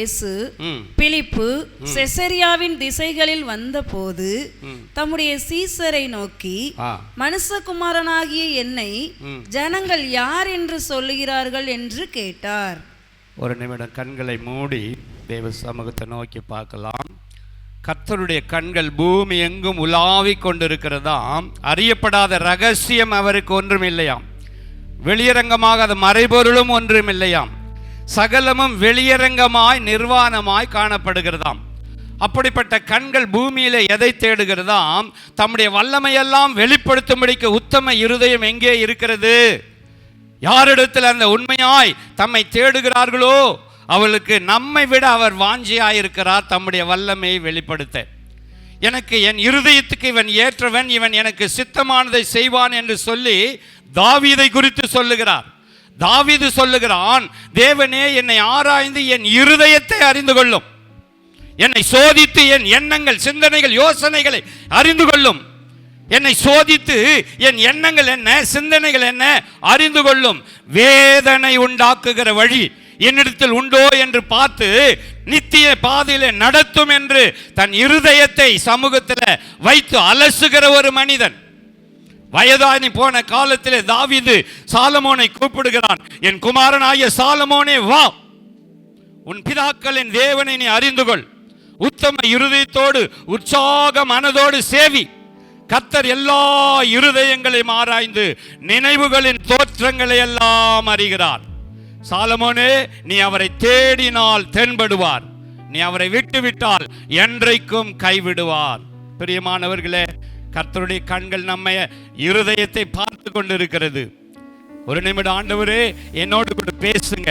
இயேசு பிலிப்பு செசரியாவின் திசைகளில் வந்தபோது தம்முடைய சீசரை நோக்கி, மனுஷகுமாரனாகிய என்னை ஜனங்கள் யார் என்று சொல்லுகிறார்கள் என்று கேட்டார். ஒரு நிமிடம் கண்களை மூடி தேவ சமூகத்தை நோக்கி பார்க்கலாம். கர்த்தருடைய கண்கள் பூமி எங்கும் உலாவிக் கொண்டிருக்கிறதாம். அறியப்படாத ரகசியம் அவருக்கு ஒன்றும் இல்லையாம். வெளியரங்கமாகாத மறைபொருளும் ஒன்றும் இல்லையாம். சகலமும் வெளியரங்கமாய் நிர்வாணமாய் காணப்படுகிறதாம். அப்படிப்பட்ட கண்கள் பூமியில எதை தேடுகிறதாம்? தம்முடைய வல்லமையெல்லாம் வெளிப்படுத்தும்படிக்கு உத்தம இருதயம் எங்கே இருக்கிறது? யாரிடத்தில் அந்த உண்மையாய் தம்மை தேடுகிறார்களோ அவளுக்கு நம்மை விட அவர் வாஞ்சியாயிருக்கிறார் தம்முடைய வல்லமையை வெளிப்படுத்த. எனக்கு என் இருதயத்துக்கு இவன் ஏற்றவன், இவன் எனக்கு சித்தமானதை செய்வான் என்று சொல்லி தாவீதை குறித்து சொல்லுகிறார். தாவீது சொல்லுகிறான், தேவனே என்னை ஆராய்ந்து என் இருதயத்தை அறிந்து கொள்ளும், என்னை சோதித்து என் எண்ணங்கள் சிந்தனைகள் யோசனைகளை அறிந்து கொள்ளும், என்னை சோதித்து என் எண்ணங்கள் என்ன சிந்தனைகள் என்ன அறிந்து கொள்ளும், வேதனை உண்டாக்குகிற வழி என்னிடத்தில் உண்டோ என்று பார்த்து நித்திய பாதையிலே நடத்தும் என்று தன் இருதயத்தை சமூகத்தில் வைத்து அலசுகிற ஒரு மனிதன். வயதானி போன காலத்திலே தாவீது சாலமோனை கூப்பிடுகிறான். என் குமாரனாகிய சாலமோனே, வா, உன் பிதாக்களின் தேவனை நீ அறிந்து கொள், உத்தம இருதயத்தோடு உற்சாக மனதோடு சேவி. கர்த்தர் எல்லா இருதயங்களையும் ஆராய்ந்து நினைவுகளின் தோற்றங்களை எல்லாம் அறிகிறார். சாலமோனே, நீ அவரை தேடினால் தென்படுவார், நீ அவரை விட்டுவிட்டால் என்றைக்கும் கைவிடுவார். பிரியமானவர்களே, கர்த்தருடைய கண்கள் நம்ம இருதயத்தை பார்த்து கொண்டிருக்கிறது. ஒரு நிமிடம் ஆண்டவரே என்னோடு கூட பேசுங்க,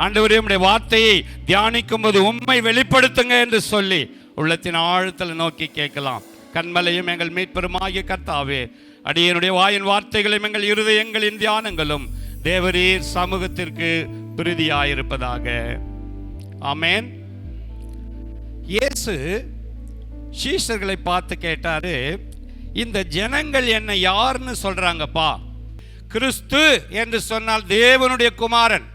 ஆண்டவரே உம்முடைய வார்த்தையை தியானிக்கும் போது உம்மை வெளிப்படுத்துங்க என்று சொல்லி உள்ளத்தின் ஆழத்தில் நோக்கி கேட்கலாம். கண்மலையும் எங்கள் மீட்பெருமாகிய கர்த்தாவே, அடியனுடைய வாயின் வார்த்தைகளும் எங்கள் இருதயங்களின் தியானங்களும் தேவரீர் சமூகத்திற்கு பிரீதியாயிருப்பதாக. ஆமென். இயேசு சீஷர்களை பார்த்து கேட்டாரு, இந்த ஜனங்கள் என்ன யாருன்னு சொல்றாங்கப்பா? கிறிஸ்து என்று சொன்னால் தேவனுடைய குமாரன்,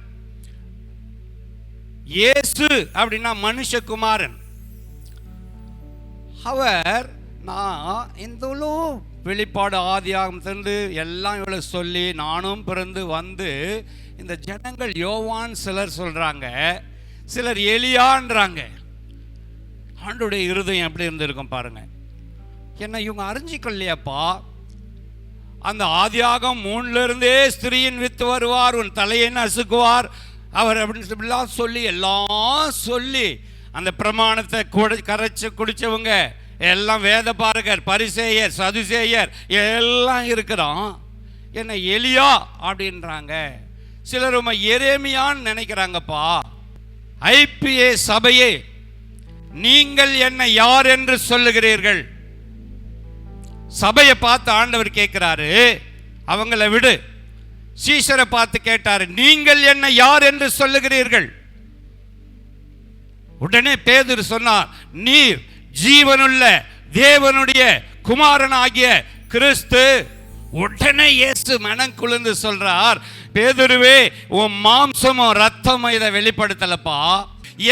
இயேசு அப்படின்னா மனுஷகுமாரன். அவர் நான் இந்த வெளிப்பாடு ஆதியாகமத்திலிருந்து எல்லாம் இவ்வளோ சொல்லி நானும் பிறந்து வந்து இந்த ஜனங்கள் யோவான் சிலர் சொல்றாங்க, சிலர் எலியான்றாங்க. ஆண்டோடைய இருதயம் எப்படி இருந்திருக்கும் பாருங்க. என்ன இவங்க அறிஞ்சிக்கொள்ளையாப்பா? அந்த ஆதியாகம் 3 ஸ்திரீயின் வித்து வருவார், உன் தலையை நசுக்குவார் அவர் அப்படின்னு சொல்லி எல்லாம் சொல்லி அந்த பிரமாணத்தை கரைச்சு குடிச்சவங்க எல்லாம் வேத பாரகர், பரிசேயர், சதுசேயர் எல்லாம் இருக்கிறோம். என்ன எலியா அப்படின்றாங்க. சிலர் எரேமியான்னு நினைக்கிறாங்கப்பா. ஐபிஏ சபையே, நீங்கள் என்ன யார் என்று சொல்லுகிறீர்கள்? சபையை பார்த்து ஆண்டவர் கேட்கிறாரு, அவங்கள விடு. சீஷரை பார்த்து கேட்டாரு, நீங்கள் என்ன யார் என்று சொல்லுகிறீர்கள்? உடனே பேதுரு சொன்னார், நீர் ஜீவனுள்ள தேவனுடைய குமாரனாகிய கிறிஸ்து. உடனே இயேசு மனம் குளிர்ந்து சொல்றார், பேதுருவே, உன் மாம்சமும் ரத்தமும் இதை வெளிப்படுத்தலப்பா.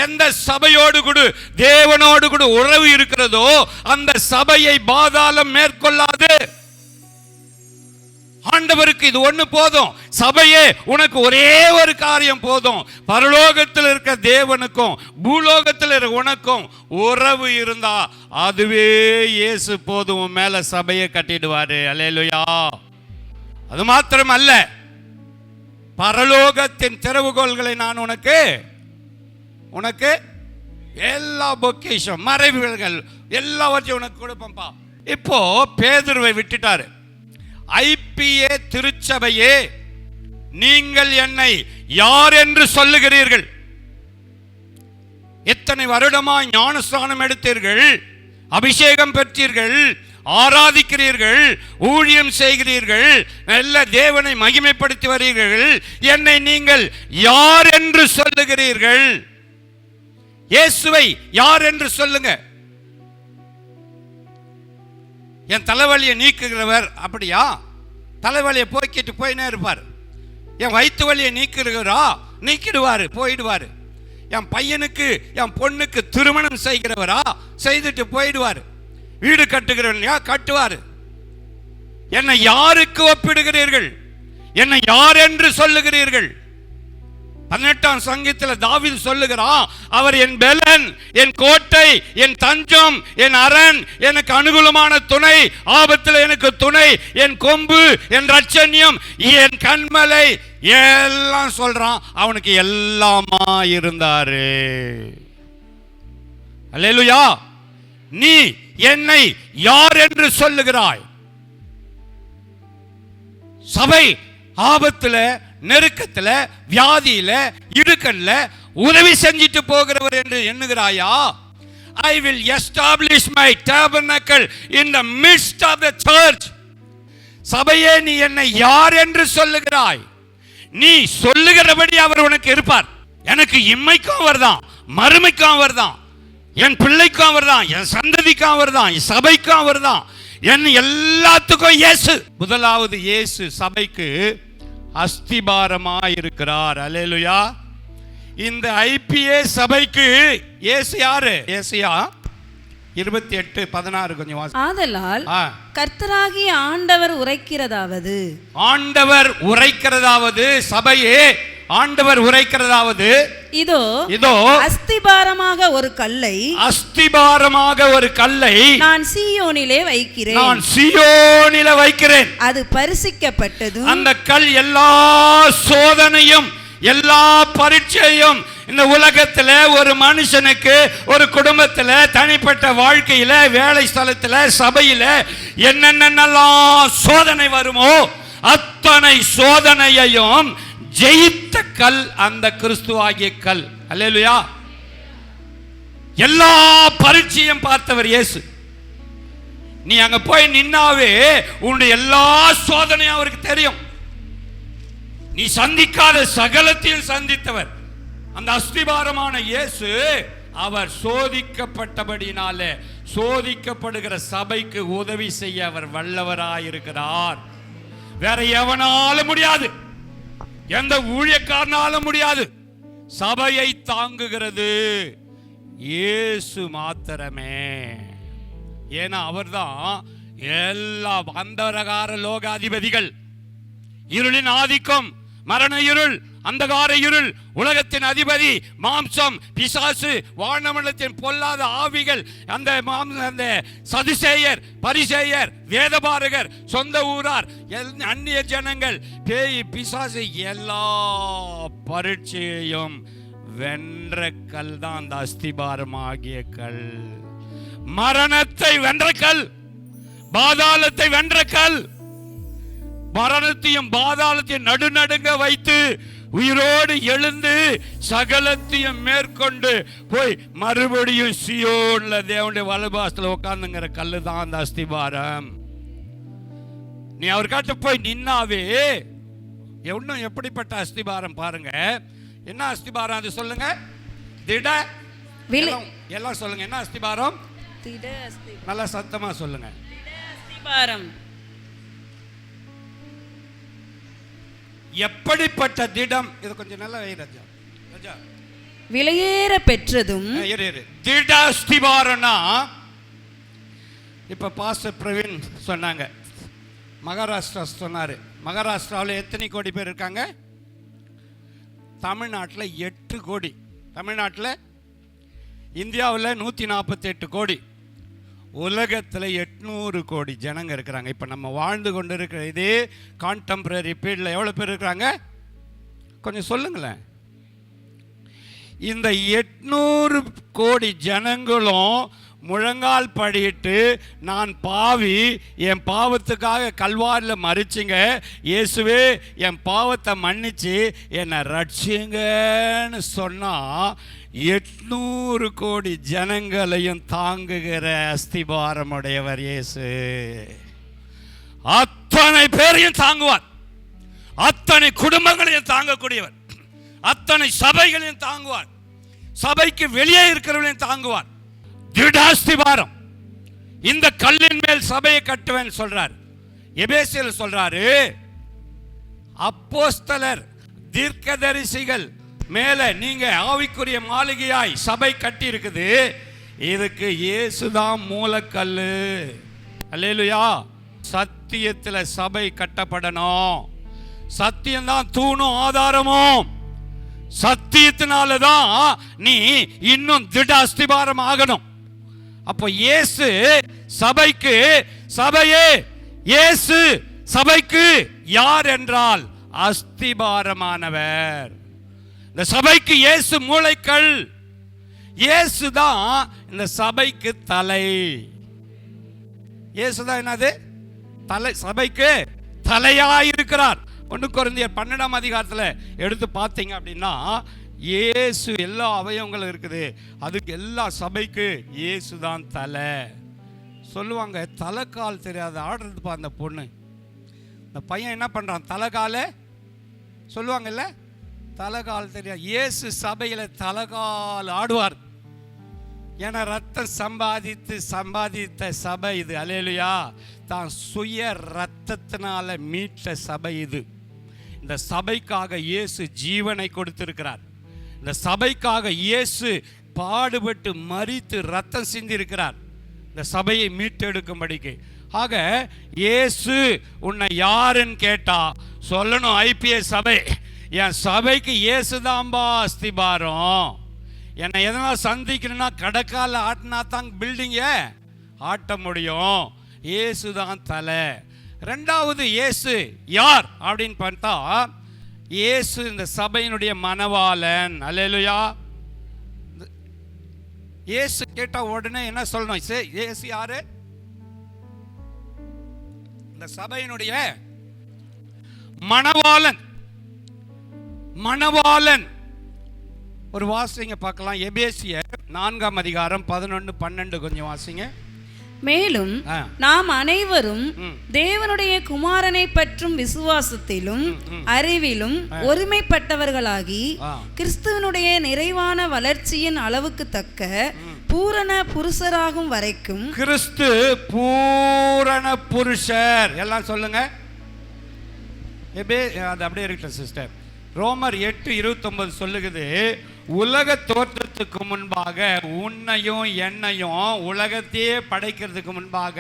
எந்த சபையோடு கூட தேவனோடு கூட உறவு இருக்கிறதோ அந்த சபையை பாதாளம் மேற்கொள்ளாது. ஆண்டவருக்கு இது ஒண்ணு போதும். சபையே உனக்கு ஒரே ஒரு காரியம் போதும். பரலோகத்தில் இருக்க தேவனுக்கும் பூலோகத்தில் இருக்க உனக்கும் உறவு இருந்தா அதுவே இயேசு போதும். உன் மேல சபையை கட்டிடுவாரு. அல்லேலூயா. அது மாத்திரம் அல்ல, பரலோகத்தின் திறவுகோல்களை நான் உனக்கு எல்லா பொக்கிஷம் மறைவுகள் எல்லாவற்றையும் உனக்கு கொடுப்பேன்பா. இப்போ பேதுருவை விட்டுட்டாரு. ஐபிஏ திருச்சபையே, நீங்கள் என்னை யார் என்று சொல்லுகிறீர்கள்? எத்தனை வருடமாய் ஞானஸ்நானம் எடுத்தீர்கள், அபிஷேகம் பெற்றீர்கள், ஆராதிக்கிறீர்கள், ஊழியம் செய்கிறீர்கள், நல்ல தேவனை மகிமைப்படுத்தி வருகிறீர்கள். என்னை நீங்கள் யார் என்று சொல்லுகிறீர்கள்? இயேசுவை யார் என்று சொல்லுங்க. என் தலைவலியை நீக்குகிறவர் அப்படியா? தலைவலியை போய்கிட்டு போயினே இருப்பார். என் வயிற்று வலியை நீக்கிடுவாரு, போயிடுவார். என் பையனுக்கு என் பொண்ணுக்கு திருமணம் செய்கிறவரா? செய்துட்டு போயிடுவார். வீடு கட்டுகிறவரையா? கட்டுவார். என்னை யாருக்கு ஒப்பிடுகிறீர்கள்? என்னை யார் என்று சொல்லுகிறீர்கள்? 18ஆம் சங்கீதத்தில் தாவீது சொல்லுகிறான், அவர் என் பெலன், என் கோட்டை, என் தஞ்சம், என் அரண், எனக்கு அனுகூலமான துணை, ஆபத்தில் எனக்கு துணை, என் கொம்பு, என் ரட்சண்யம், என் கண்மலை, எல்லாம் சொல்றான். அவனுக்கு எல்லாமா இருந்தாரு. அல்லேலூயா. நீ என்னை யார் என்று சொல்லுகிறாய்? சபை ஆபத்துல, நெருக்கத்துல, வியாதியில, இடுக்கல்ல உதவி செஞ்சிட்டு போகிறவர் என்று எண்ணுகிறாயா? I will establish my tabernacle in the midst of the church. சபையே, நீ என்னை யார் என்று சொல்லுகிறாய்? நீ சொல்லுகிறபடி அவர் உனக்கு இருப்பார். எனக்கு இம்மைக்கும் அவர் தான், மறுமைக்கும் அவர் தான், என் பிள்ளைக்கும் அவர் தான், என் சந்ததிக்கும் அவர் தான், என் சபைக்கும் அவர் தான், என் எல்லாத்துக்கும் இயேசு. முதலாவது இயேசு சபைக்கு அஸ்திபாரமாயிருக்கிறார். அல்லேலூயா. இந்த ஐபிஏ சபைக்கு இயேசு யாரு? ஏசாயா 28:16 கொஞ்சம் வாசி. ஆதலால் கர்த்தராகிய ஆண்டவர் உரைக்கிறதாவது, ஆண்டவர் உரைக்கிறதாவது, சபையே ஆண்டவர் உரைக்கிறதாவது, இதோ இதோ அஸ்திபாரமாக ஒரு கல்லை, அஸ்திபாரமாக ஒரு கல்லை நான் சீயோனிலே வைக்கிறேன், நான் சீயோனிலே வைக்கிறேன். அது பரிசிக்கப்பட்டது. அந்த கல் எல்லா சோதனையும், எல்லா பரீட்சையும், இந்த உலகத்துல ஒரு மனுஷனுக்கு, ஒரு குடும்பத்துல, தனிப்பட்ட வாழ்க்கையில, வேலை ஸ்தலத்துல, சபையில என்னென்னலாம் சோதனை வருமோ அத்தனை சோதனையையும் ஜெயித்த கல் அந்த கிறிஸ்துவாகிய கல். அல்லேலூயா. எல்லா பரீட்சையும் பார்த்தவர் இயேசு. நீ அங்க போய் நின்னாவே உன்னுடைய எல்லா சோதனையும் அவருக்கு தெரியும். நீ சந்திக்காத சகலத்தையும் சந்தித்தவர் அந்த அஸ்திபாரமான இயேசு. அவர் சோதிக்கப்பட்டபடினாலே சோதிக்கப்படுகிற சபைக்கு உதவி செய்ய அவர் வல்லவராயிருக்கிறார். வேற எவனாலும் முடியாது, எந்த ஊழியக்காரனாலும் முடியாது. சபையை தாங்குகிறது இயேசு மாத்திரமே. ஏன்னா அவர்தான் எல்லா அந்தரகார லோகாதிபதிகள், இருளின் ஆதிக்கம், மரண இருள், அந்தகார இருள், உலகத்தின் அதிபதி, மாம்சம், பிசாசு, வானமண்டலத்தின் பொல்லாத ஆவிகள், அந்த சதுசேயர், பரிசேயர், வேதபாரகர், சொந்த ஊரார், அந்நிய ஜனங்கள், பேய், பிசாசு, எல்லா பரீட்சையையும் வென்ற கல் தான் அந்த அஸ்திபாரமாகிய கல். மரணத்தை வென்ற கல், பாதாளத்தை வென்ற கல், மரணத்தையும் பாதாளத்தையும் நடுநடுங்க வைத்து உயிரோடு எழுந்து சகலத்தையும் மேற்கொண்டு போய் மறுபடியும் சீயோன்ல தேவனுடைய வலதுபாசத்துல உட்கார்ந்துங்கிற கல்லு தான் அந்த அஸ்திபாரம். நீ அவர்கிட்ட போய் நின்னாவே இன்னும் எப்படிப்பட்ட அஸ்திபாரம் பாருங்க. என்ன அஸ்திபாரம் அது சொல்லுங்க? திட, எல்லாம் சொல்லுங்க. என்ன அஸ்திபாரம்? நல்லா சத்தமா சொல்லுங்க. அஸ்திபாரம். எப்படிப்பட்ட திடம்? இது கொஞ்சம் நல்லா ராஜா. ராஜா, விலையேற பெற்றதும் திட அஸ்திபாரம்னா, இப்ப பாஸ்டர் பிரவீன் சொன்னாங்க, மகாராஷ்டிரா சொன்னாரு. மகாராஷ்டிராவில் எத்தனை கோடி பேர் இருக்காங்க? தமிழ்நாட்டில் 8 கோடி. தமிழ்நாட்டில், இந்தியாவில் 148 கோடி, உலகத்தில் 800 கோடி ஜனங்க இருக்கிறாங்க. இப்போ நம்ம வாழ்ந்து கொண்டு இருக்கிற இதே கான்டெம்பரரி பீரியடில் எவ்வளோ பேர் இருக்கிறாங்க? கொஞ்சம் சொல்லுங்களேன். இந்த 800 கோடி ஜனங்களும் முழங்கால் படிட்டு, நான் பாவி, என் பாவத்துக்காக கல்வாரில் மறிச்சிங்க, இயேசுவே என் பாவத்தை மன்னிச்சு என்னை ரட்சிங்கன்னு சொன்னால் 800 கோடி ஜனங்களையும் தாங்குகிற அஸ்திபாரமுடையவர் இயேசு. அத்தனை பேரையும் தாங்குவார், அத்தனை குடும்பங்களையும் தாங்கக்கூடியவர், அத்தனை சபைகளையும் தாங்குவார், சபைக்கு வெளியே இருக்கிறவர்களையும் தாங்குவார். திடாஸ்திபாரம். இந்த கல்லின் மேல் சபையை கட்டுவேன் சொல்றார். எபேசியர் சொல்றாரு, அப்போஸ்தலர், தீர்க்கதரிசிகள், மேலே நீங்க ஆவிக்குரிய மாளிகையாய் சபை கட்டி இருக்குது. இதுக்கு இயேசுதான் மூலக்கல்லு. அல்லேலூயா. சத்தியத்தில் சபை கட்டப்படணும். சத்தியம்தான் தூணும் ஆதாரமும். சத்தியத்தினாலதான் நீ இன்னும் திட அஸ்திபாரம் ஆகணும். அப்போ இயேசு சபைக்கு, சபையே இயேசு சபைக்கு யார் என்றால் அஸ்திபாரமானவர். இந்த சபைக்கு இயேசு மூளைக்கல். இயேசு தான் இந்த சபைக்கு தலை. இயேசு தான் என்னது? தலை. சபைக்கு தலையாயிருக்கிறார். 1 கொரிந்தியர் 12ஆம் அதிகாரத்தில் எடுத்து பார்த்தீங்க அப்படின்னா இயேசு எல்லா அவயவங்களும் இருக்குது. அதுக்கு எல்லா சபைக்கு இயேசு தான் தலை. சொல்லுவாங்க தலைக்கால் தெரியாத ஆடுறதுப்பா அந்த பொண்ணு. இந்த பையன் என்ன பண்ணுறான்? தலைக்கால சொல்லுவாங்கல்ல, தலைகால் தெரியாது. இயேசு சபையில் தலைகால் ஆடுவார். ஏன்னா ரத்தம் சம்பாதித்த சபை இது. அல்லேலூயா. தான் சுய ரத்தத்தினால மீட்ட சபை இது. இந்த சபைக்காக இயேசு ஜீவனை கொடுத்திருக்கிறார். இந்த சபைக்காக இயேசு பாடுபட்டு மரித்து ரத்தம் சிந்திருக்கிறார் இந்த சபையை மீட்டெடுக்கும்படிக்கு. ஆக இயேசு உன்னை யாருன்னு கேட்டா சொல்லணும், ஐபிஎஸ் சபை. என் சபைக்கு இயேசுதான்பா அஸ்திபாரம். என்னை எதனா சந்திக்கணும்னா கடக்கால ஆட்டினா தான் பில்டிங்கை ஆட்ட முடியும். இயேசுதான் தலை. ரெண்டாவது இயேசு யார் அப்படின்னு பார்த்தா இயேசு இந்த சபையினுடைய மணவாளன். அல்லேலூயா. இயேசு கேட்டா உடனே என்ன சொல்லணும்? இயேசு யாரு? இந்த சபையினுடைய மணவாளன். மணவாளன். ஒரு வாசிங்க பார்க்கலாம். எபேசியர் 4ஆம் அதிகாரம் 11, 12 கொஞ்சம் வாசிங்க. மேலும் நாம் அனைவரும் தேவனுடைய குமாரனை பற்றும் விசுவாசத்திலும் அறிவிலும் ஒருமைப்பட்டவர்களாகி கிறிஸ்துவனுடைய நிறைவான வளர்ச்சியின் அளவுக்கு தக்க பூரண புருஷராகும் வரைக்கும். கிறிஸ்து பூரண புருஷர். எல்லாம் சொல்லுங்க. அது அப்படியே இருக்கட்டும் சிஸ்டர். ரோமர் 8:29 சொல்லுகிறது, உலக தோற்றத்துக்கு முன்பாக உன்னையும் என்னையும் உலகத்தையே படைக்கிறதுக்கு முன்பாக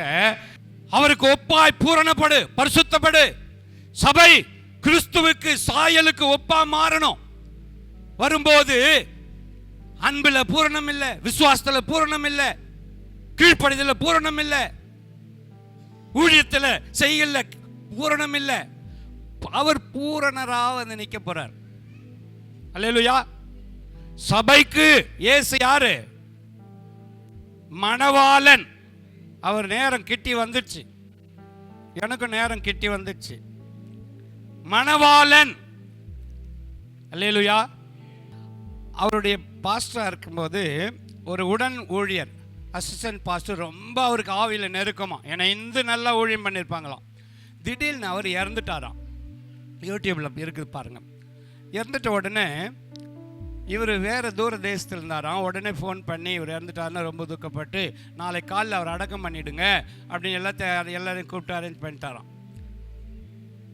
அவருக்கு ஒப்பாய் பூரணப்படு, பரிசுத்தப்படு. சபை கிறிஸ்துவுக்கு சாயலுக்கு ஒப்பா மாறணும். வரும்போது அன்புல பூரணம் இல்லை, விசுவாசத்துல பூரணம் இல்லை, கீழ்ப்படிதல பூரணம் இல்லை, ஊழியத்துல செய்யல பூரணம் இல்லை. அவர் பூரணராக வந்து நிற்க போறார். அல்லேலூயா. சபைக்கு இயேசு யாரு? மணவாளன். அவர் நேரம் கிட்டி வந்துச்சு, எனக்கு நேரம் கிட்டி வந்துச்சு. மணவாளன். அல்லேலூயா. அவருடைய பாஸ்டரா இருக்கும்போது ஒரு உடன் ஊழியர், அசிஸ்டன்ட் பாஸ்டர், ரொம்ப அவருக்கு ஆவியில் நெருக்கமா, ஏன்னா இந்த நல்லா ஊழியம் பண்ணியிருப்பாங்களாம். திடீர்னு அவர் இறந்துட்டாராம். யூடியூப்ல இருக்குது பாருங்க. இறந்துட்ட உடனே இவர் வேறு தூர தேசத்தில் இருந்தாராம். உடனே ஃபோன் பண்ணி இவர் இறந்துட்டாருன்னா ரொம்ப துக்கப்பட்டு நாளைக்கு காலையில் அவர் அடக்கம் பண்ணிவிடுங்க அப்படின்னு எல்லாரையும் கூப்பிட்டு அரேஞ்ச் பண்ணிட்டாராம்.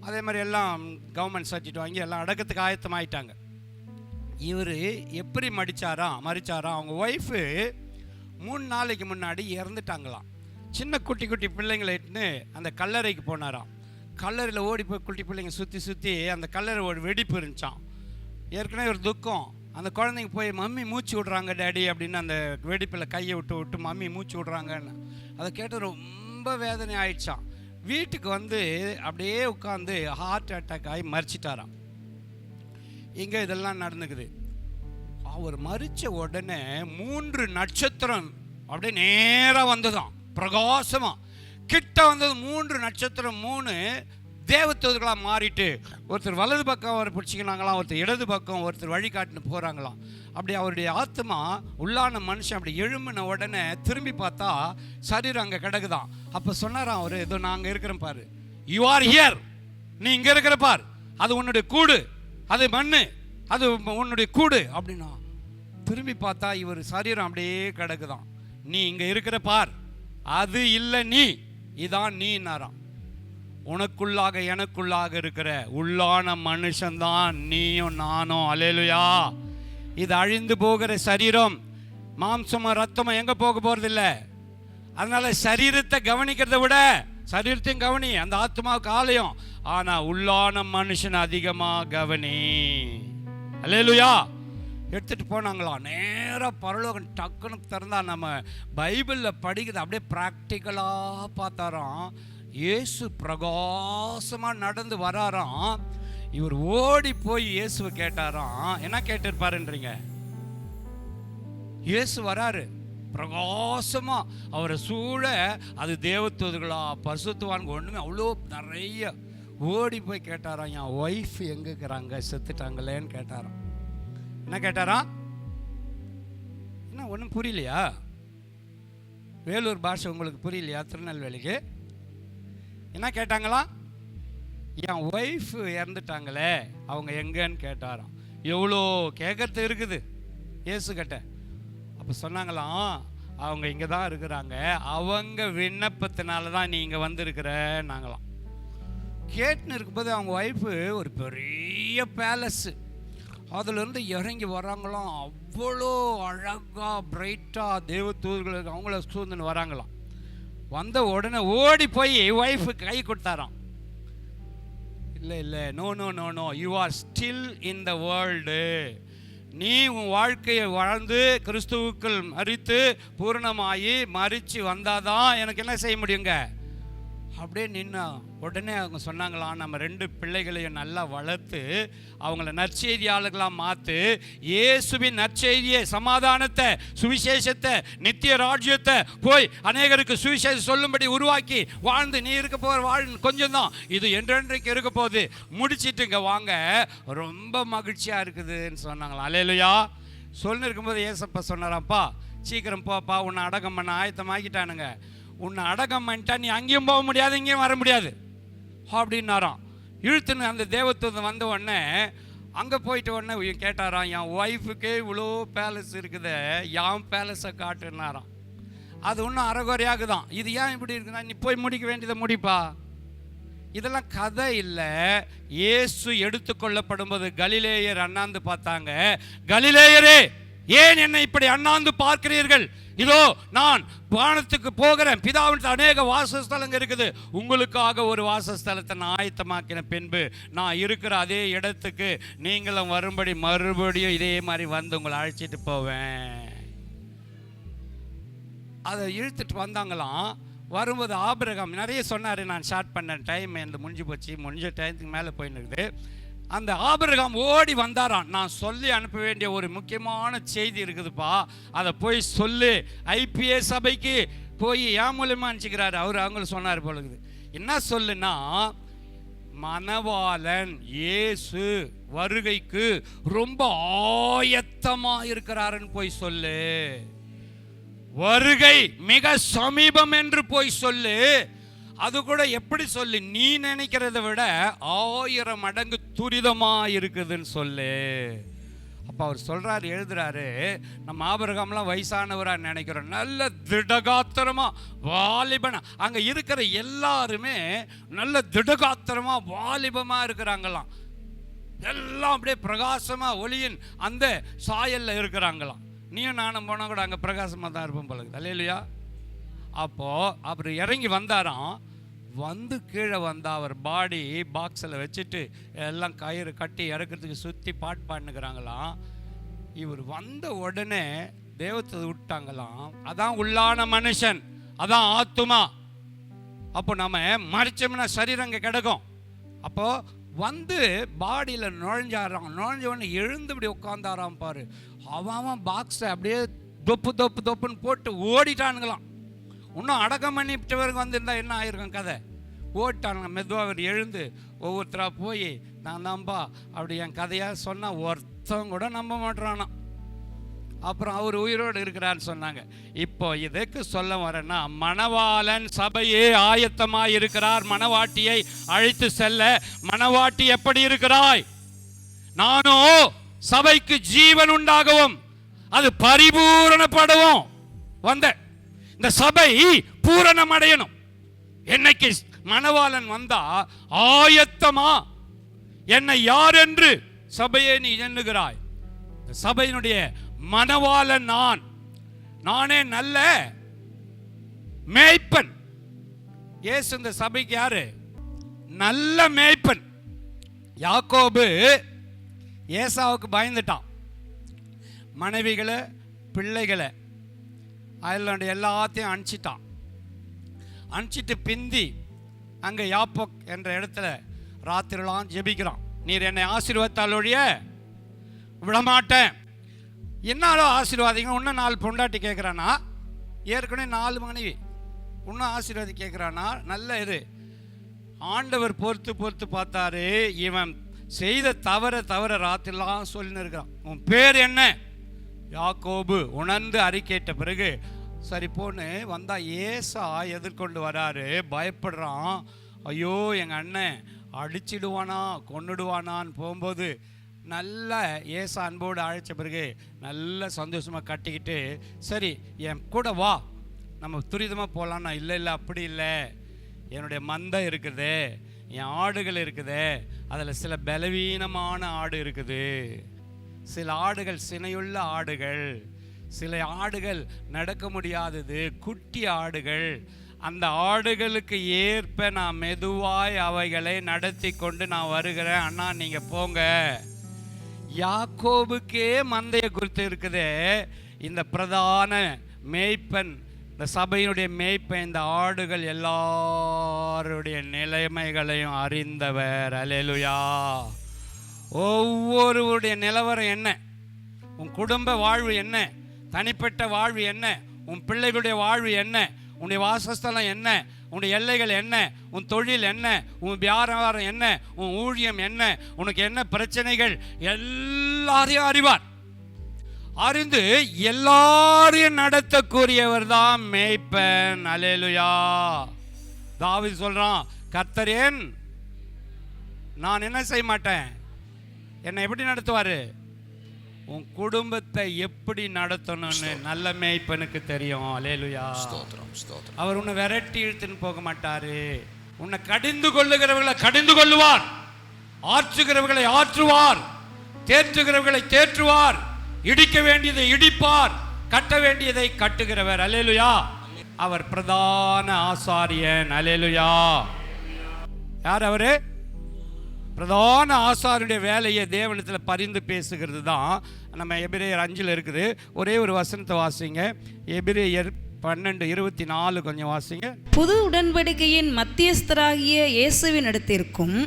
அதே மாதிரி எல்லாம் கவர்மெண்ட் சர்டிஃபிகேட் வாங்கி எல்லாம் அடக்கத்துக்கு ஆயத்தமாயிட்டாங்க. இவர் எப்படி மறிச்சாராம். அவங்க ஒய்ஃபு 3 நாளைக்கு முன்னாடி இறந்துட்டாங்களாம். சின்ன குட்டி குட்டி பிள்ளைங்களை அந்த கல்லறைக்கு போனாராம். கல்லறையில் ஓடி போய் குட்டி பிள்ளைங்க சுற்றி அந்த கல்லறை ஒரு வெடிப்பு இருந்துச்சான். ஏற்கனவே ஒரு துக்கம். அந்த குழந்தைங்க போய் மம்மி மூச்சு விட்றாங்க டேடி அப்படின்னு அந்த வெடிப்பில் கையை விட்டு மம்மி மூச்சு விட்றாங்கன்னு அதை கேட்டு ரொம்ப வேதனை ஆயிடுச்சான். வீட்டுக்கு வந்து அப்படியே உட்காந்து ஹார்ட் அட்டாக் ஆகி மறிச்சிட்டாராம். இங்கே இதெல்லாம் நடந்துக்குது. அவர் மறித்த உடனே 3 நட்சத்திரம் அப்படியே நேராக வந்ததாம், பிரகாசமாக கிட்ட வந்தது. 3 நட்சத்திரம் 3 தேவதூதர்களாக மாறிட்டு ஒருத்தர் வலது பக்கம் அவரை பிடிச்சிக்கினாங்களாம், ஒருத்தர் இடது பக்கம், ஒருத்தர் வழிகாட்டுன்னு போகிறாங்களாம். அப்படி அவருடைய ஆத்மா உள்ளான மனுஷன் அப்படி எழும்பின உடனே திரும்பி பார்த்தா சரீரம் அங்கே கிடக்குதான். அப்போ சொன்னாராம் அவர், ஏதோ நான் அங்கே இருக்கிறேன் பாரு, யூ ஆர் ஹியர், நீ இங்கே இருக்கிற பார், அது உன்னுடைய கூடு, அது மண்ணு, அது உன்னுடைய கூடு அப்படின்னா. திரும்பி பார்த்தா இவர் சரீரம் அப்படியே கிடக்குதான். நீ இங்கே இருக்கிற பார், அது இல்லை நீ, இதான் நீனாராம். உனக்குள்ளாக எனக்குள்ளாக இருக்கிற உள்ளான மனுஷன்தான் நீயும் நானும். அல்லேலூயா. இது அழிந்து போகிற சரீரம், மாம்சமும் ரத்தமும் எங்க போக போறதில்ல. அதனால சரீரத்தை கவனிக்கிறத விட சரீரத்தையும் கவனி, அந்த ஆத்மாவுக்கு ஆலயம். ஆனா உள்ளான மனுஷன் அதிகமா கவனி. அல்லேலூயா. எடுத்துட்டு போனாங்களாம் நேரா பரலோகம். டக்குன்னு திறந்தா நம்ம பைபிளில் படிக்கிறது அப்படியே ப்ராக்டிக்கலாக பார்த்தாராம். இயேசு பிரகாசமாக நடந்து வராராம். இவர் ஓடி போய் இயேசுவை கேட்டாராம். என்ன கேட்டிருப்பாருன்றீங்க? இயேசு வராரு பிரகாசமா, அவரை சூழ அது தேவதூதர்களா பரிசுத்தவான்கள் ஒண்ணுமே அவ்வளோ நிறைய. ஓடி போய் கேட்டாராம், என் ஒய்ஃப் எங்க இருக்கிறாங்க, செத்துட்டாங்களேன்னு கேட்டாராம். என்ன கேட்டாராம்? என்ன ஒன்றும் புரியலையா? வேலூர் பாஷை உங்களுக்கு புரியலையா? திருநெல்வேலிக்கு என்ன கேட்டாங்களா? என் ஒய்ஃப் இறந்துட்டாங்களே, அவங்க எங்கன்னு கேட்டாராம். எவ்வளோ கேட்கறது இருக்குது இயேசு கிட்ட. அப்போ சொன்னாங்களாம், அவங்க இங்கே தான் இருக்கிறாங்க, அவங்க விண்ணப்பத்தினால தான் நீ இங்கே வந்திருக்கிற நாங்களாம். கேட்டுன்னு இருக்கும்போது அவங்க ஒய்ஃபு ஒரு பெரிய பேலஸு, அதுலேருந்து இறங்கி வராங்களாம். அவ்வளோ அழகாக பிரைட்டாக தேவதூதர்களுக்கு அவங்கள சூழ்ந்துன்னு வராங்களாம். வந்த உடனே ஓடி போய் ஒய்ஃபு கை கொடுத்தாராம். இல்லை இல்லை, no no no no, you are still in the world. நீ உன் வாழ்க்கையை வாழ்ந்து கிறிஸ்துவுக்குள் மரித்து பூரணமாகி மறித்து வந்தாதான் எனக்கு என்ன செய்ய முடியுங்க. அப்படியே நின்னா உடனே அவங்க சொன்னாங்களாம், நம்ம 2 பிள்ளைகளையும் நல்லா வளர்த்து அவங்கள நற்செய்தியாளர்களாக மாற்று. இயேசுவின் நற்செய்தியை, சமாதானத்தை, சுவிசேஷத்தை, நித்திய ராஜ்யத்தை போய் அநேகருக்கு சுவிசேஷம் சொல்லும்படி உருவாக்கி வாழ்ந்து நீ இருக்க போகிற வாழ் கொஞ்சம் தான், இது என்றென்றைக்கு இருக்க போகுது, முடிச்சிட்டு இங்கே வாங்க, ரொம்ப மகிழ்ச்சியாக இருக்குதுன்னு சொன்னாங்களாம். அல்லேலூயா. சொல்லி இருக்கும்போது ஏசப்பா சொன்னாராம்ப்பா, சீக்கிரம் போப்பா, உன்னை அடக்கம் பண்ண ஆயத்தமாக்கிட்டானுங்க, உன்னை அடக்கம் பண்ணிட்டா நீ அங்கேயும் போக முடியாது இங்கேயும் வர முடியாது அப்படின்னாராம். இழுத்துன்னு அந்த தேவதூதன் வந்த உடனே அங்கே போயிட்ட உடனே கேட்டாராம், என் ஒய்ஃபுக்கே இவ்வளோ பேலஸ் இருக்குது, என் பேலஸை காட்டுனாராம். அது ஒன்றும் அறகுறையாகுதான். இது ஏன் இப்படி இருக்குன்னா, நீ போய் முடிக்க வேண்டியதை முடிப்பா. இதெல்லாம் கதை இல்லை. இயேசு எடுத்துக்கொள்ளப்படும் போது கலிலேயர் அண்ணாந்து பார்த்தாங்க. கலிலேயரே, ஏன் என்னை இப்படி அண்ணாந்து பார்க்கிறீர்கள்? இதோ நான் வானத்துக்கு போகிறேன், பிதாவின் அநேக வாசஸ்தலங்கள் இருக்குது, உங்களுக்காக ஒரு வாசஸ்தலத்தை நான் ஆயத்தமாக்கின பின்பு நான் இருக்கிற அதே இடத்துக்கு நீங்களும் வரும்படி மறுபடியும் இதே மாதிரி வந்து உங்களை அழைச்சிட்டு போவேன். அதை இழுத்துட்டு வந்தாங்களாம். வரும்போது ஆபிரகாம் நிறைய சொன்னார். நான் ஷார்ட் பண்ண டைம் இந்த முடிஞ்சு போச்சு, முடிஞ்ச டைத்துக்கு மேலே போயின்னு இருக்குது. அந்த ஆபிரகாம் ஓடி வந்தாராம். நான் சொல்லி அனுப்ப வேண்டிய ஒரு முக்கியமான செய்தி இருக்குதுப்பா, அதை போய் சொல்லு. ஐபிஎஸ் சபைக்கு போய் ஏன் மூலமா அனுப்பிச்சுக்கிறாரு அவர். அவங்கள சொன்னார் போலுக்குது. என்ன சொல்லுன்னா, மணவாளன் இயேசு வருகைக்கு ரொம்ப ஆயத்தமாக இருக்கிறாருன்னு போய் சொல்லு. வருகை மிக சமீபம் என்று போய் சொல்லு. அது கூட எப்படி சொல்லு, நீ நினைக்கிறத விட 1000 மடங்கு துரிதமா இருக்குதுன்னு சொல்லு. அப்போ அவர் சொல்றாரு, எழுதுறாரு, நம்ம ஆபிரகாம்லாம் வயசானவரா நினைக்கிறோம், நல்ல திடகாத்திரமா வாலிபனா. அங்க இருக்கிற எல்லாருமே நல்ல திடகாத்திரமா வாலிபமா இருக்கிறாங்களாம். எல்லாம் அப்படியே பிரகாசமா ஒளியின் அந்த சாயல்ல இருக்கிறாங்களாம். நீயும் நானும் போனா கூட அங்க பிரகாசமா தான் இருப்போம் போல. அல்லேலூயா. அப்போ அவர் இறங்கி வந்தாராம். வந்து கீழே வந்தா அவர் பாடி பாக்ஸில் வச்சுட்டு எல்லாம் கயிறு கட்டி இறக்கிறதுக்கு சுற்றி பாட்டு பாடுனுக்கிறாங்களாம். இவர் வந்த உடனே தேவத்தை விட்டாங்களாம். அதான் உள்ளான மனுஷன், அதான் ஆத்துமா. அப்போ நம்ம மறிச்சோம்னா சரீரம் இங்கே கிடக்கும். அப்போ வந்து பாடியில் நுழைஞ்சாராம். நுழைஞ்ச உடனே எழுந்து இப்படி உட்காந்தாராம் பாரு. அவன் பாக்ஸை அப்படியே தொப்பு தொப்பு தொப்புன்னு போட்டு ஓடிட்டானுங்களாம். இன்னும் அடக்கம் பண்ணிவிட்டவருக்கு வந்திருந்தா என்ன ஆயிருக்கும் கதை. ஓட்டானுங்க. மெதுவாக அவர் எழுந்து ஒவ்வொருத்தராக போய், நான் தான்ப்பா அப்படி என் கதையாக சொன்னால் ஒருத்தவங்க கூட நம்ப மாட்டுறானா. அப்புறம் அவர் உயிரோடு இருக்கிறான்னு சொன்னாங்க. இப்போ இதுக்கு சொல்ல வரேன்னா, மணவாளன் சபையே ஆயத்தமாக இருக்கிறார் மணவாட்டியை அழைத்து செல்ல. மணவாட்டி எப்படி இருக்கிறாய்? நானோ சபைக்கு ஜீவன் உண்டாகவும் அது பரிபூரணப்படவும் வந்த. இந்த சபை பூரணம் அடையணும். என்னைக்கு மணவாளன் வந்தா ஆயத்தமா, என்னை யார் என்று சபையே நீ எண்ணுகிறாய்? சபையினுடைய மணவாளன் நானே நல்ல மேய்ப்பன். இயேசு இந்த சபைக்கு யாரு? நல்ல மேய்ப்பன். யாக்கோபு ஏசாவுக்கு பயந்துட்டான். மனைவிகளை, பிள்ளைகளை, அதில் எல்லாத்தையும் அனுப்பிச்சிட்டான். அனுப்பிச்சிட்டு பிந்தி அங்கே யாப்போக் என்ற இடத்துல ராத்திரிலாம் ஜெபிக்கிறான். நீர் என்னை ஆசீர்வதித்தால் ஒழிய விடமாட்டேன். என்னாலோ ஆசீர்வாதிங்க. இன்னும் 4 பொண்டாட்டி கேட்குறானா? ஏற்கனவே 4 மனைவி, இன்னும் ஆசீர்வாதி கேட்குறானா? நல்ல இது. ஆண்டவர் பொறுத்து பார்த்தாரு. இவன் செய்த தவற ராத்திரிலாம் சொல்லின்னு இருக்கிறான். உன் பேர் என்ன? யாக்கோபு. உணர்ந்து அறிக்கையிட்ட பிறகு சரி போன்னு வந்தா ஏசா எதிர்கொண்டு வராரு. பயப்படுறான். ஐயோ எங்கள் அண்ணன் அடிச்சிடுவானா கொன்னுடுவானான்னு போகும்போது நல்ல ஏசா அன்போடு அழைச்ச பிறகு நல்ல சந்தோஷமாக கட்டிக்கிட்டு, சரி என் கூட வா, நம்ம துரிதமாக போகலான்னா, இல்லை அப்படி இல்லை, என்னுடைய மந்தை இருக்குது, என் ஆடுகள் இருக்குது, அதில் சில பலவீனமான ஆடு இருக்குது, சில ஆடுகள் சினையுள்ள ஆடுகள், சில ஆடுகள் நடக்க முடியாதது, குட்டி ஆடுகள். அந்த ஆடுகளுக்கு ஏற்ப நான் மெதுவாய் அவைகளை நடத்தி கொண்டு நான் வருகிறேன், அண்ணா நீங்கள் போங்க. யாக்கோபுக்கே மந்தையை குறித்து இருக்குது. இந்த பிரதான மேய்ப்பன், இந்த சபையினுடைய மேய்ப்பன், இந்த ஆடுகள் எல்லாருடைய நிலைமைகளையும் அறிந்தவர். அல்லேலூயா. ஒவ்வொருவருடைய நிலவரம் என்ன, உன் குடும்ப வாழ்வு என்ன, தனிப்பட்ட வாழ்வு என்ன, உன் பிள்ளைகளுடைய வாழ்வு என்ன, உன்னுடைய வாசஸ்தலம் என்ன, உன்னுடைய எல்லைகள் என்ன, உன் தொழில் என்ன, உன் வியாபாரம் என்ன, உன் ஊழியம் என்ன, உனக்கு என்ன பிரச்சனைகள், எல்லாரையும் அறிவார். அறிந்து எல்லாரையும் நடத்தக்கூடியவர் தான் மேய்ப்பன். அல்லேலூயா. தாவீது சொல்றான், கர்த்தரேன் நான் என்ன செய்ய மாட்டேன், என்னை எப்படி நடத்துவாரு? உன் குடும்பத்தை எப்படி நடத்தணும்னு நல்ல மேய்ப்பனுக்கு தெரியும். அல்லேலூயா. அவர் உன்னை விரட்டி இழுத்துன்னு போக மாட்டாரு. உன்னை கடிந்து கொள்ளுகிறவர்களை கடிந்து கொள்ளுவார், ஆற்றுகிறவர்களை ஆற்றுவார், தேற்றுகிறவர்களை தேற்றுவார், இடிக்க வேண்டியதை இடிப்பார், கட்ட வேண்டியதை கட்டுகிறவர். அல்லேலூயா. அவர் பிரதான ஆசாரியன். அல்லேலூயா. யார் அவரு? பிரதான ஆசாரியனுடைய வேலையை தேவனிடத்தில் பரிந்து பேசுகிறது தான் நம்ம எபிரேயர் 5 இருக்குது. ஒரே ஒரு வசனத்தை வாசிங்க. எபிரேயர் 12:24 கொஞ்சம் வாசிங்க. புது உடன்படிக்கையின் மத்தியஸ்தராகிய இயேசுவின் இடத்திற்கும்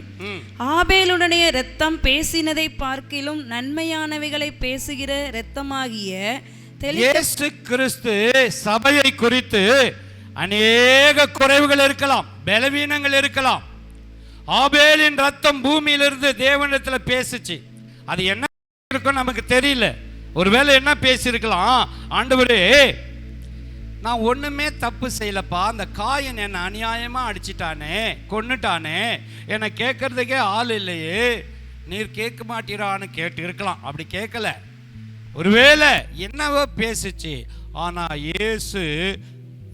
ஆபேலுடைய இரத்தம் பேசினதை பார்க்கிலும் நன்மையானவைகளை பேசுகிற இரத்தமாகிய இயேசு கிறிஸ்து சபையை குறித்து அநேக குறைவுகள் இருக்கலாம், பலவீனங்கள் இருக்கலாம். ஆபேலின் ரத்தம் பூமியிலிருந்து தேவனிடத்தில் பேசுச்சு. அது என்ன இருக்கும் நமக்கு தெரியல. ஒருவேளை என்ன பேசியிருக்கலாம், ஆண்டவரே நான் ஒண்ணுமே தப்பு செய்யலப்பா, அந்த காயன் என்னை அநியாயமா அடிச்சிட்டானே, கொன்னுட்டானே, என்னை கேட்கறதுக்கே ஆள் இல்லையே, நீர் கேட்க மாட்டீரான்னு கேட்டு இருக்கலாம். அப்படி கேட்கல, ஒருவேளை என்னவோ பேசுச்சு. ஆனா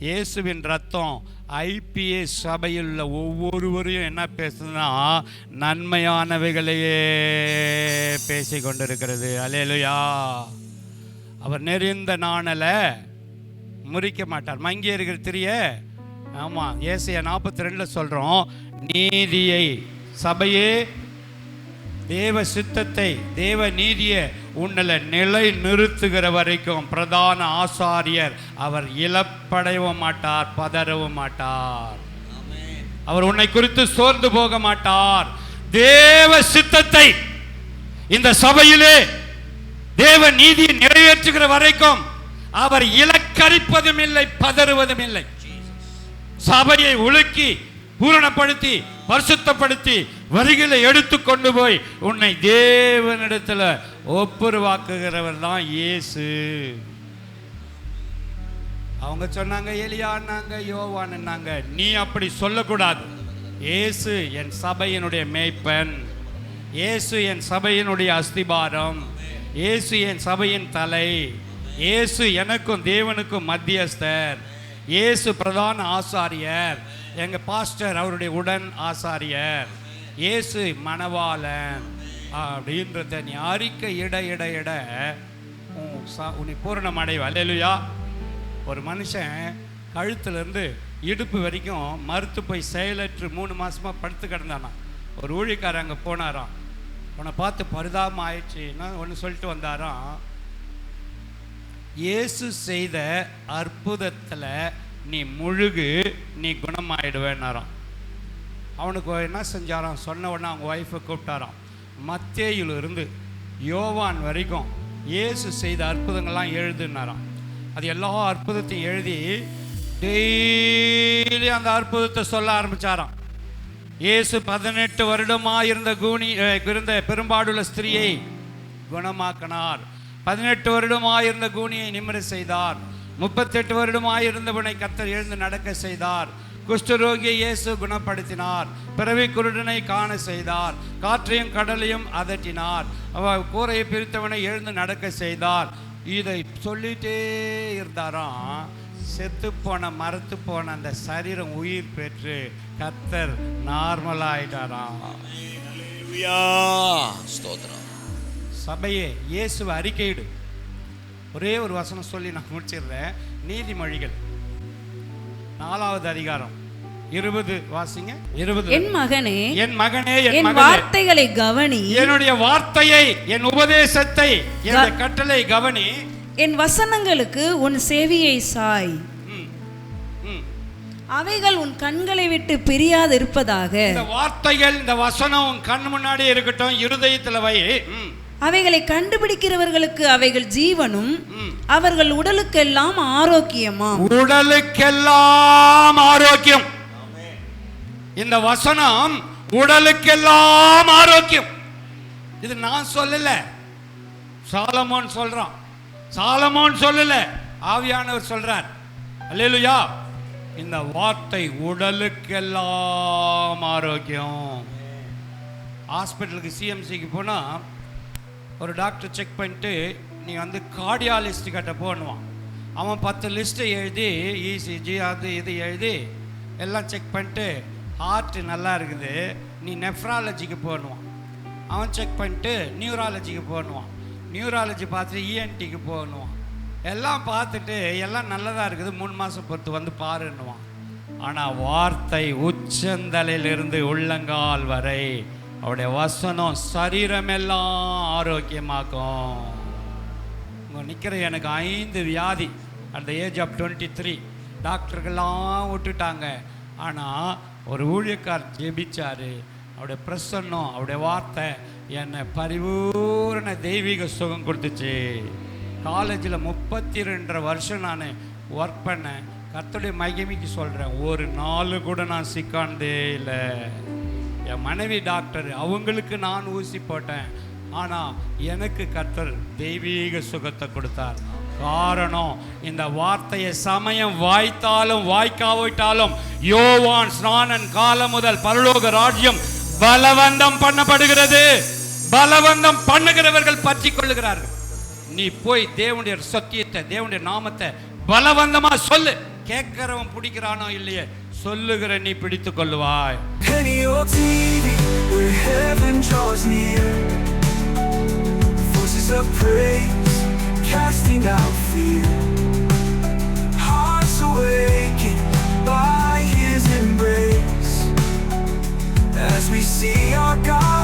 இயேசுவின் ரத்தம் ஐபிஎஸ் சபையில் உள்ள ஒவ்வொருவரையும் என்ன பேசுதுன்னா நன்மையானவைகளையே பேசி கொண்டிருக்கிறது. அல்லேலூயா. அவர் நெறிந்த நாணலை முறிக்க மாட்டார், மங்கி இருக்கிற திரிய. ஆமாம், ஏசாயா 42 சொல்கிறோம், நீதியை சபையே தேவ சித்தத்தை தேவ நீதியை உன்னில நிலை நிறுத்துகிற வரைக்கும் பிரதான ஆசாரியர் அவர் இழப்படையவும் மாட்டார், பதறவும் மாட்டார். அவர் உன்னை குறித்து சோர்ந்து போக மாட்டார். தேவ சித்தத்தை இந்த சபையிலே தேவ நீதியை நிறைவேற்றுகிற வரைக்கும் அவர் இலக்கரிப்பதும் இல்லை, பதறுவதும் இல்லை. சபையை உலுக்கி பூரணப்படுத்தி பரிசுத்தப்படுத்தி வரிகளை எடுத்து கொண்டு போய் உன்னை தேவனிடத்தில் ஒப்புரவாக்குகிறவர் தான் இயேசு. அவங்க சொன்னாங்க எலியான்னாங்க யோவான்னாங்க, நீ அப்படி சொல்லக்கூடாது. இயேசு என் சபையினுடைய மேய்ப்பன், இயேசு என் சபையினுடைய அஸ்திபாரம், இயேசு என் சபையின் தலை, இயேசு எனக்கும் தேவனுக்கும் மத்தியஸ்தர், இயேசு பிரதான ஆசாரியர், எங்கள் பாஸ்டர் அவருடைய உடன் ஆசாரியர், இயேசு மணவாளன் அப்படின்றத நீ அறிக்கை இட இட இட உன்னை பூரணம் அடைவ. அல்லேலூயா. ஒரு மனுஷன் கழுத்துலேருந்து இடுப்பு வரைக்கும் மறுத்து போய் செயலற்று 3 மாதமாக படுத்து கிடந்தானா. ஒரு ஊழியக்காரர் அங்கே போனாராம். உன்னை பார்த்து பரிதாபம் ஆயிடுச்சுன்னா ஒன்று சொல்லிட்டு வந்தாராம், இயேசு செய்த அற்புதத்தில் நீ முழுகு, நீ குணமாயிடுவேன்னாராம். அவனுக்கு என்ன செஞ்சாராம், சொன்ன உடனே அவங்க ஒய்ஃபை கூப்பிட்டாராம். மத்தேயிலிருந்து யோவான் வரைக்கும் இயேசு செய்த அற்புதங்கள்லாம் எழுதுனாராம். அது எல்லா அற்புதத்தையும் எழுதி டெய்லி அந்த அற்புதத்தை சொல்ல ஆரம்பித்தாராம். இயேசு 18 வருடமாக இருந்த பெரும்பாடுள்ள ஸ்திரியை குணமாக்கினார். 18 வருடமாக இருந்த கூனியை நிமிர செய்தார். 38 வருடமாக இருந்தவனை கர்த்தர் எழுந்து நடக்க செய்தார். குஷ்டரோகியை இயேசு குணப்படுத்தினார். பிறவி குருடனை காண செய்தார். காற்றையும் கடலையும் அதட்டினார். கூரையை பிரித்தவனை எழுந்து நடக்க செய்தார். இதை சொல்லிட்டே இருந்தாராம். செத்து போன மரத்து போன அந்த சரீரம் உயிர் பெற்று கர்த்தர் நார்மலாயிட்டாராம். சபையே, இயேசுவை அறிக்கையிடு. ஒரே ஒரு வசனம் சொல்லி நான் முடிச்சிடுறேன். நீதிமொழிகள் 4வது அதிகாரம் 20 வாசிங்க. 20. என் மகனே, என் மகனே, என் வார்த்தைகளை கவனி, என்னுடைய வார்த்தையை, என் உபதேசத்தை, என் கட்டளை கவனி, என் வசனங்களுக்கு உன் செவியை சாய், அவைகள் உன் கண்களை விட்டு பிரியாது இருப்பதாக. இந்த வார்த்தைகள், இந்த வசனம் உன் கண் முன்னாடி இருக்கட்டும், இருதயத்தில் வை. அவைகளை கண்டுபிடிக்கிறவர்களுக்கு அவைகள் ஜீவனும் அவர்கள் உடலுக்கெல்லாம் ஆரோக்கியமாம். உடலுக்கெல்லாம் ஆரோக்கியம். இந்த வசனம் உடலுக்கெல்லாம் ஆரோக்கியம். இது நான் சொல்லல, சாலமோன் சொல்றான். சாலமோன் சொல்லல, ஆவியானவர் சொல்றார். அல்லேலூயா. இந்த வார்த்தை உடலுக்கெல்லாம் ஆரோக்கியம். ஹாஸ்பிட்டலுக்கு சிஎம்சிக்கு போனால் ஒரு டாக்டர் செக் பண்ணிட்டு நீ கார்டியாலிஸ்ட் கிட்ட போனுவான். அவன் 10 லிஸ்ட்டை எழுதி இசிஜி அது இது எழுதி எல்லாம் செக் பண்ணிட்டு ஹார்ட்டு நல்லா இருக்குது, நீ நெஃப்ராலஜிக்கு போனுவான். அவன் செக் பண்ணிட்டு நியூராலஜிக்கு போனுவான். நியூராலஜி பார்த்துட்டு இஎன்டிக்கு போனுவான். எல்லாம் பார்த்துட்டு எல்லாம் நல்லதாக இருக்குது, 3 மாதம் பொறுத்து பாருன்னுவான். ஆனால் வார்த்தை உச்சந்தலையிலிருந்து உள்ளங்கால் வரை அவருடைய வசனம் சரீரமெல்லாம் ஆரோக்கியமாக்கும். இங்கே நிற்கிற எனக்கு 5 வியாதி அந்த ஏஜ் ஆஃப் 23. டாக்டர்கள்லாம் விட்டுட்டாங்க. ஆனால் ஒரு ஊழியக்கார் ஜெபிச்சாரு. அவருடைய பிரசன்னம், அவருடைய வார்த்தை என்னை பரிபூரண தெய்வீக சுகம் கொடுத்துச்சு. காலேஜில் 32 வருஷம் நான் ஒர்க் பண்ணேன். கர்த்தருடைய மகிமைக்கு சொல்கிறேன், ஒரு நாள் கூட நான் சிக்கானதே இல்லை. என் மனைவி டாக்டர், அவங்களுக்கு நான் ஊசி போட்டேன். ஆனால் எனக்கு கர்த்தர் தெய்வீக சுகத்தை கொடுத்தார். காரணம், இந்த வார்த்தையை சமயம் வாய்த்தாலும் வாய்க்காவிட்டாலும் யோவான் ஸ்நானன் காலம் முதல் பரலோக ராஜ்யம் பலவந்தம் பண்ணப்படுகிறது. பலவந்தம் பண்ணுகிறவர்கள் பற்றி கொள்ளுகிறார்கள். நீ போய் தேவனுடைய சத்தியத்தை, தேவனுடைய நாமத்தை பலவந்தமா சொல்லு. கேட்கிறவன் பிடிக்கிறானோ இல்லையே, சொல்லுகிற நீ பிடித்துக் கொள்ளுவாய். Casting out fear, hearts awakened by His embrace, as we see our God